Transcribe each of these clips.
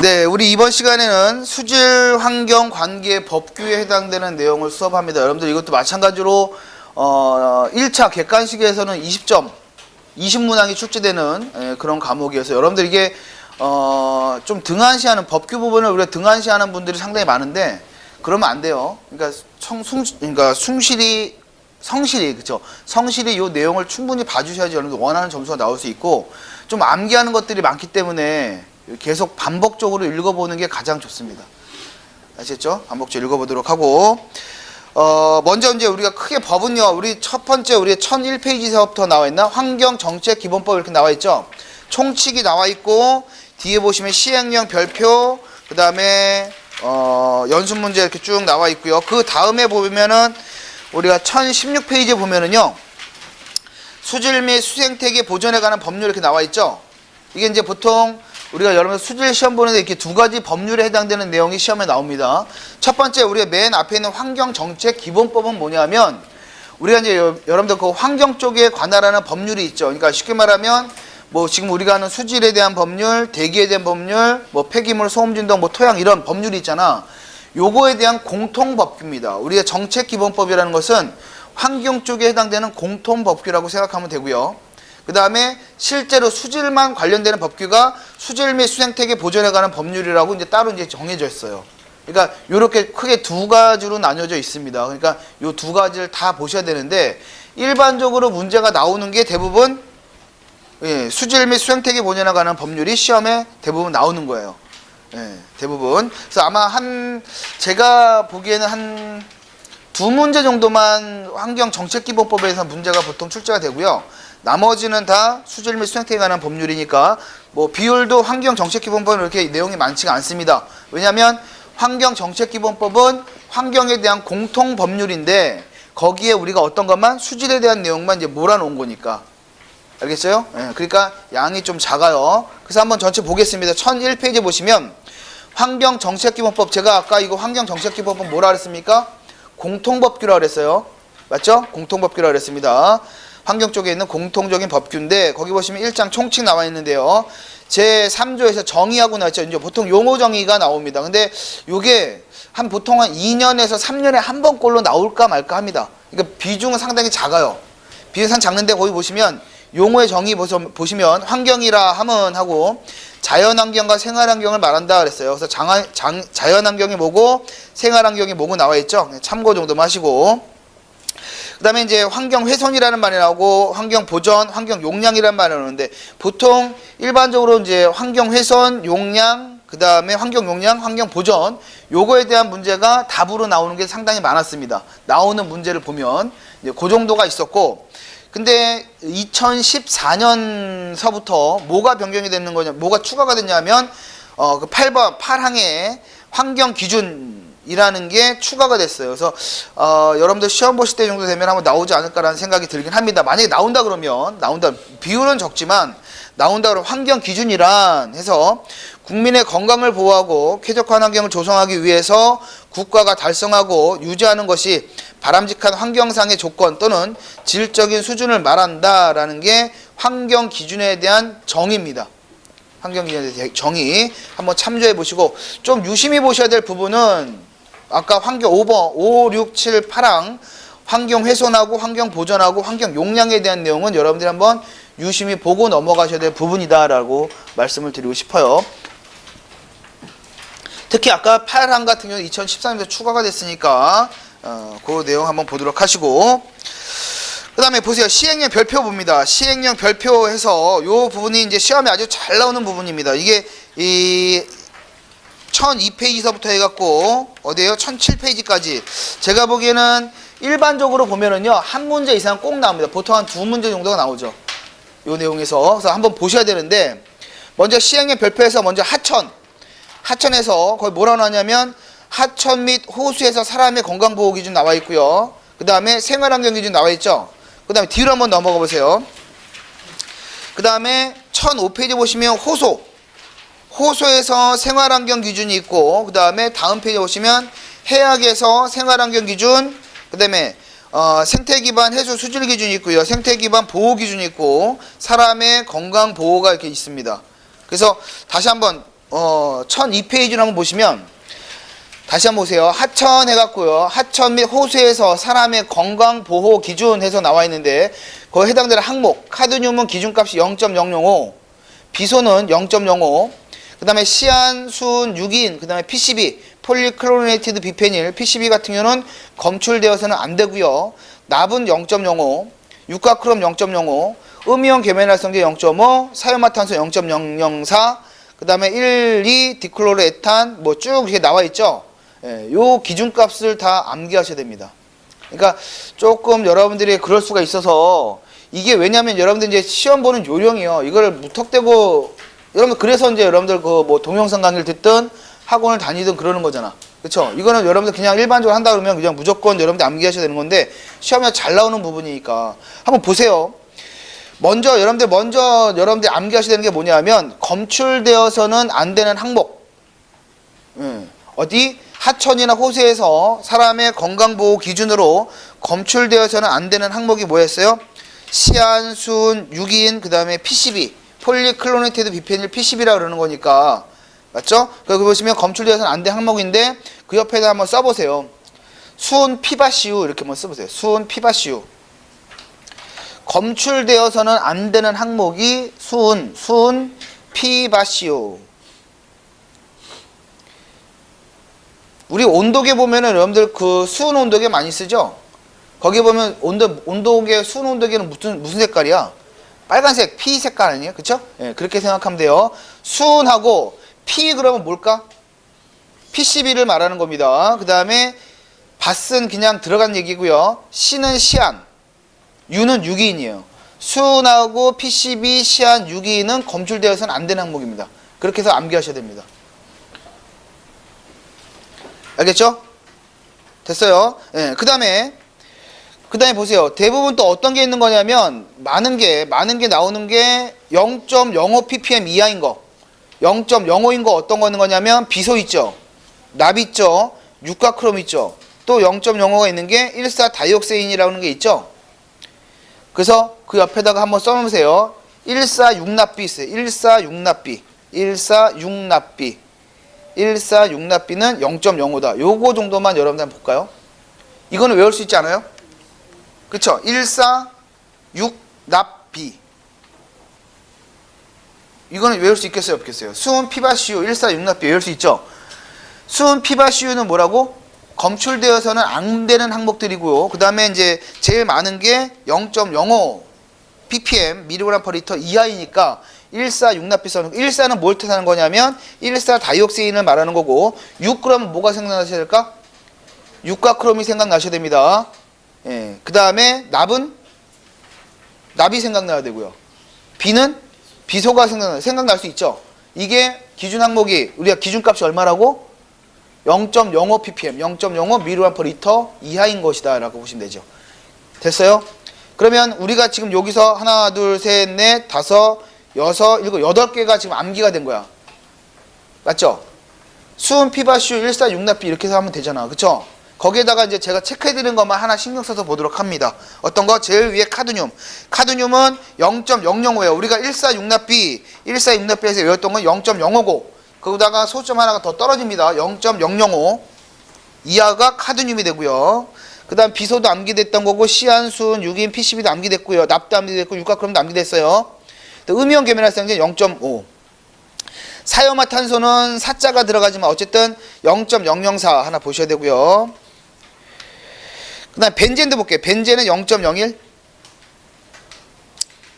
네, 우리 이번 시간에는 수질 환경 관계 법규에 해당되는 내용을 수업합니다. 여러분들 이것도 마찬가지로 1차 객관식에서는 20점, 20문항이 출제되는 그런 과목이어서 여러분들 이게 좀 등한시하는 법규 부분을 우리가 등한시하는 분들이 상당히 많은데 그러면 안 돼요. 그러니까 성실히 그쵸? 성실히 이 내용을 충분히 봐주셔야지 여러분들 원하는 점수가 나올 수 있고 좀 암기하는 것들이 많기 때문에 계속 반복적으로 읽어보는 게 가장 좋습니다. 아시겠죠? 반복적으로 읽어보도록 하고 먼저 이제 우리가 크게 법은요. 우리 첫 번째 우리 1001페이지서부터 나와 있나? 환경정책기본법 이렇게 나와 있죠? 총칙이 나와 있고 뒤에 보시면 시행령 별표 그 다음에 연습문제 이렇게 쭉 나와 있고요. 그 다음에 보면은 우리가 1016페이지에 보면은요. 수질 및 수생태계 보존에 관한 법률 이렇게 나와 있죠? 이게 이제 보통 우리가 여러분 수질 시험 보는데 이렇게 두 가지 법률에 해당되는 내용이 시험에 나옵니다. 첫 번째 우리가 맨 앞에 있는 환경정책기본법은 뭐냐면 우리가 이제 여러분들 그 환경 쪽에 관할하는 법률이 있죠. 그러니까 쉽게 말하면 뭐 지금 우리가 하는 수질에 대한 법률, 대기에 대한 법률, 뭐 폐기물, 소음진동, 뭐 토양 이런 법률이 있잖아. 요거에 대한 공통법규입니다. 우리가 정책기본법이라는 것은 환경 쪽에 해당되는 공통법규라고 생각하면 되고요. 그 다음에 실제로 수질만 관련되는 법규가 수질 및 수생태계 보존에 관한 법률이라고 이제 따로 이제 정해져 있어요. 그러니까 이렇게 크게 두 가지로 나뉘어져 있습니다. 그러니까 이 두 가지를 다 보셔야 되는데 일반적으로 문제가 나오는 게 대부분 수질 및 수생태계 보존에 관한 법률이 시험에 대부분 나오는 거예요. 대부분. 그래서 아마 제가 보기에는 한 두 문제 정도만 환경정책기본법에서 문제가 보통 출제가 되고요. 나머지는 다 수질 및 수생태계에 관한 법률이니까 뭐 비율도 환경정책기본법은 이렇게 내용이 많지가 않습니다. 왜냐하면 환경정책기본법은 환경에 대한 공통법률인데 거기에 우리가 어떤 것만 수질에 대한 내용만 이제 몰아놓은 거니까. 알겠어요? 그러니까 양이 좀 작아요. 그래서 한번 전체 보겠습니다. 1001페이지 보시면 환경정책기본법, 제가 아까 이거 환경정책기본법 뭐라 그랬습니까? 공통법규라고 그랬어요. 맞죠? 공통법규라고 그랬습니다. 환경 쪽에 있는 공통적인 법규인데 거기 보시면 1장 총칙 나와 있는데요. 제3조에서 정의하고 나왔죠. 이제 보통 용어 정의가 나옵니다. 근데 이게 보통 한 2년에서 3년에 한 번꼴로 나올까 말까 합니다. 그러니까 비중은 상당히 작아요. 비중은 작는데 거기 보시면 용어의 정의 보시면 환경이라 함은 하고 자연환경과 생활환경을 말한다 그랬어요. 그래서 자연환경이 뭐고 생활환경이 뭐고 나와 있죠. 참고 정도만 하시고 그 다음에 이제 환경훼손이라는 말이 나오고 환경보전, 환경용량이라는 말이 나오는데 보통 일반적으로 이제 환경훼손, 용량, 그 다음에 환경용량, 환경보전 요거에 대한 문제가 답으로 나오는 게 상당히 많았습니다. 나오는 문제를 보면 이제 그 정도가 있었고 근데 2014년서부터 뭐가 변경이 되는 거냐, 뭐가 추가가 됐냐면 그 8번 8항에 환경기준이라는 게 추가가 됐어요. 그래서 여러분들 시험 보실 때 정도 되면 한번 나오지 않을까라는 생각이 들긴 합니다. 만약에 나온다 그러면 비율은 적지만 나온다 그러면 환경기준이란 해서 국민의 건강을 보호하고 쾌적한 환경을 조성하기 위해서 국가가 달성하고 유지하는 것이 바람직한 환경상의 조건 또는 질적인 수준을 말한다라는 게 환경기준에 대한 정의입니다. 환경기준에 대한 정의 한번 참조해 보시고 좀 유심히 보셔야 될 부분은 아까 환경 5번 5, 6, 7, 8항 환경훼손하고 환경보전하고 환경용량에 대한 내용은 여러분들이 한번 유심히 보고 넘어가셔야 될 부분이다라고 말씀을 드리고 싶어요. 특히 아까 8항 같은 경우는 2013년에 추가가 됐으니까 그 내용 한번 보도록 하시고 그 다음에 보세요. 시행령 별표 봅니다. 시행령 별표해서 요 부분이 이제 시험에 아주 잘 나오는 부분입니다. 이게 이 1002페이지서부터 해갖고 어디에요? 1007페이지까지 제가 보기에는 일반적으로 보면은요 한 문제 이상 꼭 나옵니다. 보통 한 두 문제 정도가 나오죠. 요 내용에서 그래서 한번 보셔야 되는데 먼저 시행령 별표에서 먼저 하천에서 거기 뭐라고 나왔냐면 하천 및 호수에서 사람의 건강보호 기준 나와 있고요. 그 다음에 생활환경 기준 나와 있죠. 그 다음에 뒤로 한번 넘어가 보세요. 그 다음에 1005페이지 보시면 호소에서 생활환경 기준이 있고 그 다음에 다음 페이지 보시면 해역에서 생활환경 기준 그 다음에 생태기반 해수 수질 기준이 있고요. 생태기반 보호 기준이 있고 사람의 건강 보호가 이렇게 있습니다. 그래서 다시 한번 1002페이지를 한번 보시면 다시 한번 보세요. 하천 해갖고요. 하천 및 호수에서 사람의 건강 보호 기준 해서 나와 있는데 거기에 해당되는 항목 카드뮴은 기준값이 0.005, 비소는 0.05, 그 다음에 시안, 수은, 유기인, 그 다음에 PCB, 폴리클로리네이티드 비페닐, PCB 같은 경우는 검출되어서는 안 되고요. 납은 0.05, 육가크롬 0.05, 음이온 계면활성제 0.5, 사유마탄소 0.004, 그 다음에 1, 2, 디클로르에탄 뭐 쭉 이렇게 나와 있죠. 예, 요 기준값을 다 암기하셔야 됩니다. 그러니까 조금 여러분들이 그럴 수가 있어서 이게 왜냐면 여러분들 이제 시험 보는 요령이요. 이걸 무턱대고 여러분 그래서 이제 여러분들 그 뭐 동영상 강의를 듣든 학원을 다니든 그러는 거잖아. 그렇죠? 이거는 여러분들 그냥 일반적으로 한다 그러면 그냥 무조건 여러분들 암기하셔야 되는 건데 시험에 잘 나오는 부분이니까 한번 보세요. 먼저 여러분들 암기하셔야 되는 게 뭐냐면 검출되어서는 안 되는 항목. 어디 하천이나 호수에서 사람의 건강보호 기준으로 검출되어서는 안 되는 항목이 뭐였어요? 시안, 수은, 유기인, 그 다음에 PCB, 폴리클로네이티드 비페닐 PCB라고 그러는 거니까 맞죠? 거기 보시면 검출되어서는 안 되는 항목인데 그 옆에다 한번 써보세요. 수은 피바시우 이렇게 한번 써보세요. 수은 피바시우. 검출되어서는 안 되는 항목이 수은 피바시오. 우리 온도계 보면은 여러분들 그 수은 온도계 많이 쓰죠? 거기 보면 온도계, 수은 온도계는 무슨 색깔이야? 빨간색, 피 색깔 아니에요? 그쵸? 예, 그렇게 생각하면 돼요. 수은하고 피 그러면 뭘까? PCB를 말하는 겁니다. 그 다음에 밭은 그냥 들어간 얘기고요. 시는 시안, 유는 유기인이에요. 수은하고 PCB, 시안, 유기인은 검출되어서는 안 되는 항목입니다. 그렇게 해서 암기하셔야 됩니다. 알겠죠? 됐어요? 예, 그 다음에 보세요. 대부분 또 어떤 게 있는 거냐면 많은 게 나오는 게 0.05ppm 이하인 거, 0.05인 거 어떤 거 있는 거냐면 비소 있죠, 납 있죠, 육가크롬 있죠. 또 0.05가 있는 게 1,4-다이옥세인이라는 게 있죠. 그래서 그 옆에다가 한번 써놓으세요. 1,4-6납비 있어요. 1,4-6납비. 1,4-6납비는 0.05다. 요거 정도만 여러분들 한번 볼까요? 이거는 외울 수 있지 않아요? 그쵸? 1,4-6납비. 이거는 외울 수 있겠어요? 없겠어요? 수은 피바시우 1,4-6납비 외울 수 있죠? 수은 피바시우는 뭐라고? 검출되어서는 안 되는 항목들이고요. 그 다음에 이제 제일 많은 게 0.05 ppm 미리그램 퍼 리터 이하이니까 1,4-6납비 써는 1,4는 뭘 뜻하는 거냐면 1,4-다이옥세인을 말하는 거고 6g은 뭐가 생각나셔야 될까? 육가크롬이 생각나셔야 됩니다. 예. 그 다음에 납이 생각나야 되고요. 비는 비소가 생각날 수 있죠. 이게 기준 항목이 우리가 기준값이 얼마라고? 0.05 ppm, 0.05 미리그램 퍼 리터 이하인 것이다 라고 보시면 되죠. 됐어요? 그러면 우리가 지금 여기서 하나, 둘, 셋, 넷, 다섯, 여섯, 일곱, 8개가 지금 암기가 된 거야. 맞죠? 수은 피바시우 1,4-6납비 이렇게 해서 하면 되잖아. 그쵸? 거기에다가 이제 제가 체크해드리는 것만 하나 신경 써서 보도록 합니다. 어떤 거? 제일 위에 카드뮴. 카드뮴은 0.005예요. 우리가 1,4-6납비에서 외웠던 건 0.059. 거기다가 소점 하나가 더 떨어집니다. 0.005 이하가 카드뮴이 되고요. 그 다음 비소도 암기됐던 거고 시안, 수은, 유기인, PCB도 암기됐고요. 납도 암기됐고 육가크롬도 암기됐어요. 음이온 계면활성제 0.5. 사유마탄소는 사자가 들어가지만 어쨌든 0.004 하나 보셔야 되고요. 그 다음 벤젠도 볼게요. 벤젠은 0.01.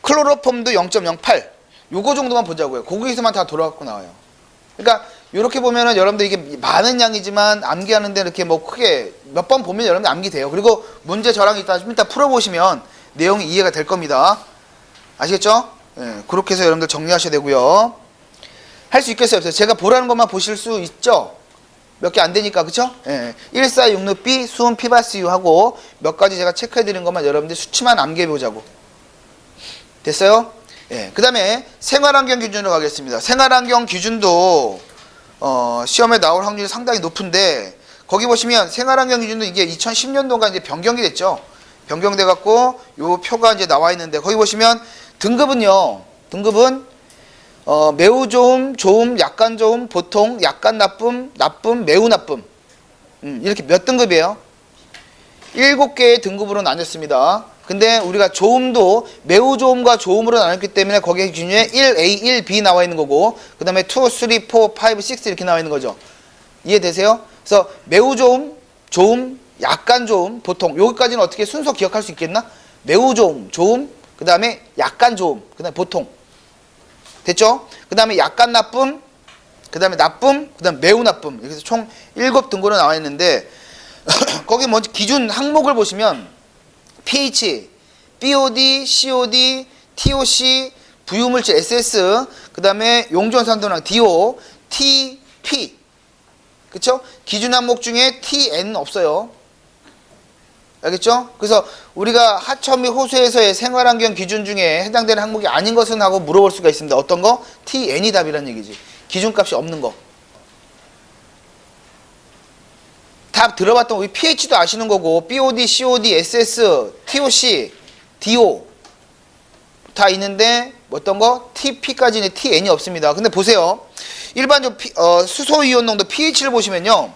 클로로폼도 0.08. 요거 정도만 보자고요. 거기서만 다 돌아갖고 나와요. 그러니까 이렇게 보면은 여러분들 이게 많은 양이지만 암기하는데 이렇게 뭐 크게 몇 번 보면 여러분들 암기돼요. 그리고 문제 저랑 이따 풀어보시면 내용이 이해가 될 겁니다. 아시겠죠? 예, 그렇게 해서 여러분들 정리하셔야 되고요. 할 수 있겠어요? 없어요? 제가 보라는 것만 보실 수 있죠? 몇 개 안 되니까, 그쵸? 예, 1,4-6납비, 수은 피바시우 하고 몇 가지 제가 체크해드린 것만 여러분들 수치만 암기해보자고. 됐어요? 예, 그 다음에 생활환경 기준으로 가겠습니다. 생활환경 기준도 시험에 나올 확률이 상당히 높은데 거기 보시면 생활환경 기준도 이게 2010년도가 이제 변경이 됐죠. 변경돼 갖고 요 표가 이제 나와 있는데 거기 보시면 등급은 매우 좋음, 좋음, 약간 좋음, 보통, 약간 나쁨, 나쁨, 매우 나쁨. 이렇게 몇 등급이에요? 7개의 등급으로 나눴습니다. 근데 우리가 좋음도 매우 좋음과 좋음으로 나눴기 때문에 거기에 기준에 1A, 1B 나와 있는 거고, 그 다음에 2, 3, 4, 5, 6 이렇게 나와 있는 거죠. 이해되세요? 그래서 매우 좋음, 좋음, 약간 좋음, 보통. 여기까지는 어떻게 순서 기억할 수 있겠나? 매우 좋음, 좋음, 그 다음에 약간 좋음, 그 다음에 보통. 됐죠? 그 다음에 약간 나쁨, 그 다음에 나쁨, 그 다음에 매우 나쁨. 이렇게 해서 총 7등급으로 나와 있는데, 거기 먼저 기준 항목을 보시면 pH, BOD, COD, TOC, 부유물질 SS, 그 다음에 용존산도랑 DO, TP. 그쵸? 기준 항목 중에 TN 없어요. 알겠죠? 그래서 우리가 하청 및 호수에서의 생활환경 기준 중에 해당되는 항목이 아닌 것은 하고 물어볼 수가 있습니다. 어떤 거? TN이 답이라는 얘기지. 기준값이 없는 거. 답 들어봤던 우리 pH도 아시는 거고, BOD, COD, SS, TOC, DO 다 있는데 어떤 거? TP까지는 TN이 없습니다. 근데 보세요. 일반적으로 수소이온 농도 pH를 보시면요.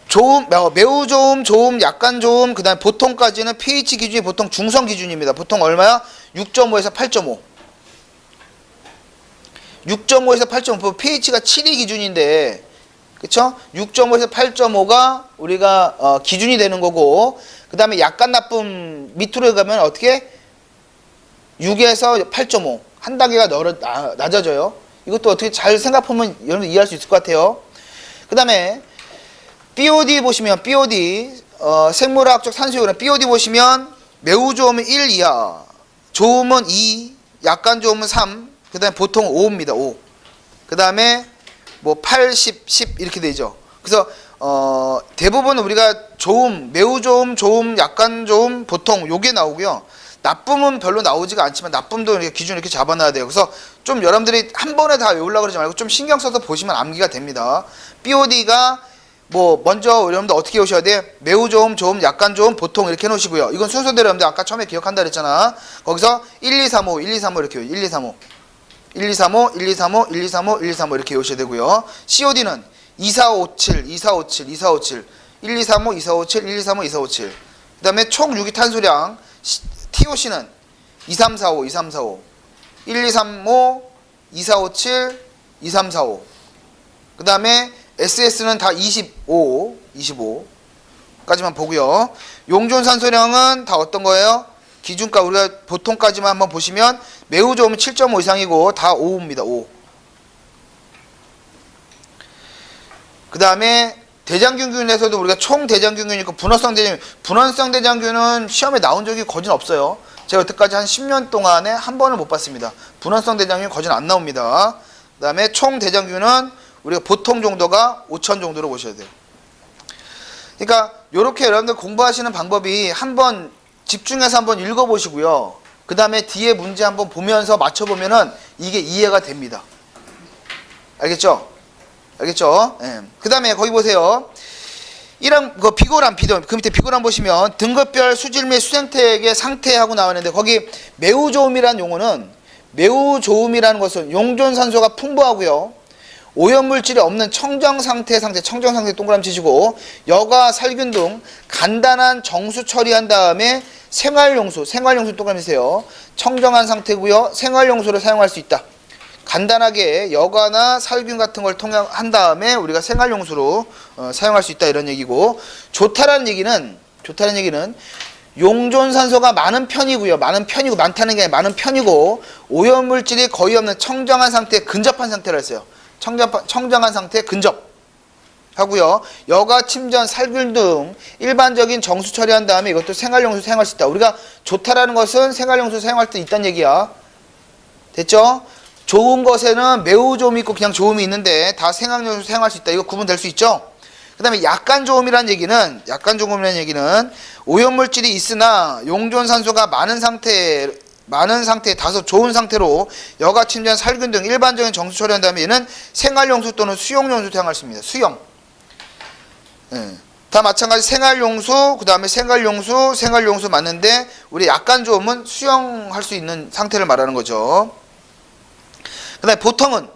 좋음, 매우 좋음, 좋음, 약간 좋음, 그 다음에 보통까지는 pH 기준이 보통 중성 기준입니다. 보통 얼마야? 6.5에서 8.5. 6.5에서 8.5. pH가 7이 기준인데, 그쵸? 6.5에서 8.5가 우리가 기준이 되는 거고, 그 다음에 약간 나쁨 밑으로 가면 어떻게? 6에서 8.5. 한 단계가 낮아져요. 이것도 어떻게 잘 생각하면 여러분들 이해할 수 있을 것 같아요. 그 다음에 BOD 보시면 BOD 생물학적 산소이온은 BOD 보시면 매우 좋으면 1 이하, 좋으면 2, 약간 좋으면 3, 그 다음에 보통 5입니다. 5. 그 다음에 뭐 8, 10, 10 이렇게 되죠. 그래서 대부분 우리가 좋음, 매우 좋음, 좋음, 약간 좋음, 보통 요게 나오고요. 나쁨은 별로 나오지가 않지만 나쁨도 이렇게 기준 이렇게 잡아놔야 돼요. 그래서 좀 여러분들이 한 번에 다 외우려고 그러지 말고 좀 신경 써서 보시면 암기가 됩니다. BOD가 뭐 먼저 여러분들 어떻게 오셔야 돼? 매우 좋음, 좋음, 약간 좋음, 보통 이렇게 해놓으시고요. 이건 순서대로 여러분들 아까 처음에 기억한다 그랬잖아. 거기서 1, 2, 3, 5, 1, 2, 3, 5 이렇게 1, 2, 3, 5 1, 2, 3, 5, 1, 2, 3, 5, 1, 2, 3, 5, 1, 2, 3, 5 이렇게 외우셔야 되고요. COD는 2, 4, 5, 7, 2, 4, 5, 7, 2, 4, 5, 7 1, 2, 3, 5, 2, 4, 5, 7, 1, 2, 3, 5, 2, 4, 5, 7 그 다음에 총 유기탄소량 TOC는 2, 3, 4, 5, 2, 3, 4, 5 1, 2, 3, 5, 2, 4, 5, 7, 2, 3, 4, 5 그 다음에 SS는 다 25, 25까지만 보고요. 용존산소량은 다 어떤 거예요? 기준값 우리가 보통까지만 한번 보시면 매우 좋으면 7.5 이상이고 다 5입니다. 5. 그 다음에 대장균균에서도 우리가 총 대장균균이 있고 분원성 대장균은 시험에 나온 적이 거진 없어요. 제가 여태까지 한 10년 동안에 한 번을 못 봤습니다. 분원성 대장균 거진 안 나옵니다. 그 다음에 총 대장균은 우리가 보통 정도가 5천 정도로 보셔야 돼요. 그러니까 이렇게 여러분들 공부하시는 방법이 한번 집중해서 한번 읽어보시고요. 그 다음에 뒤에 문제 한번 보면서 맞춰보면은 이게 이해가 됩니다. 알겠죠? 알겠죠? 예. 그 다음에 거기 보세요. 이런 그 비고란 그 밑에 비고란 보시면 등급별 수질 및 수생태의 상태하고 나왔는데 거기 매우 좋음이라는 용어는 매우 좋음이라는 것은 용존산소가 풍부하고요. 오염물질이 없는 청정상태 청정상태 동그라미 치시고 여과 살균 등 간단한 정수 처리한 다음에 생활용수 동그라미 치세요. 청정한 상태고요. 생활용수를 사용할 수 있다. 간단하게 여과나 살균 같은 걸 한 다음에 우리가 생활용수로 사용할 수 있다 이런 얘기고 좋다라는 얘기는 용존산소가 많은 편이고요. 많다는 게 아니라 많은 편이고 오염물질이 거의 없는 청정한 상태에 근접한 상태라 했어요. 청정한 상태에 근접하고요. 여과, 침전, 살균 등 일반적인 정수 처리한 다음에 이것도 생활용수 사용할 수 있다. 우리가 좋다라는 것은 생활용수 사용할 때 있다는 얘기야. 됐죠? 좋은 것에는 매우 좋음이 있고 그냥 좋음이 있는데 다 생활용수 사용할 수 있다. 이거 구분될 수 있죠? 그 다음에 약간 좋음이라는 얘기는 오염물질이 있으나 용존산소가 많은 상태에 다소 좋은 상태로 여과, 침전, 살균 등 일반적인 정수 처리한 다음에 얘는 생활용수 또는 수용용수 사용할 수 있습니다. 수용. 다 마찬가지 생활용수, 그 다음에 생활용수 맞는데 우리 약간 좋음은 수용할 수 있는 상태를 말하는 거죠. 그다음에 보통은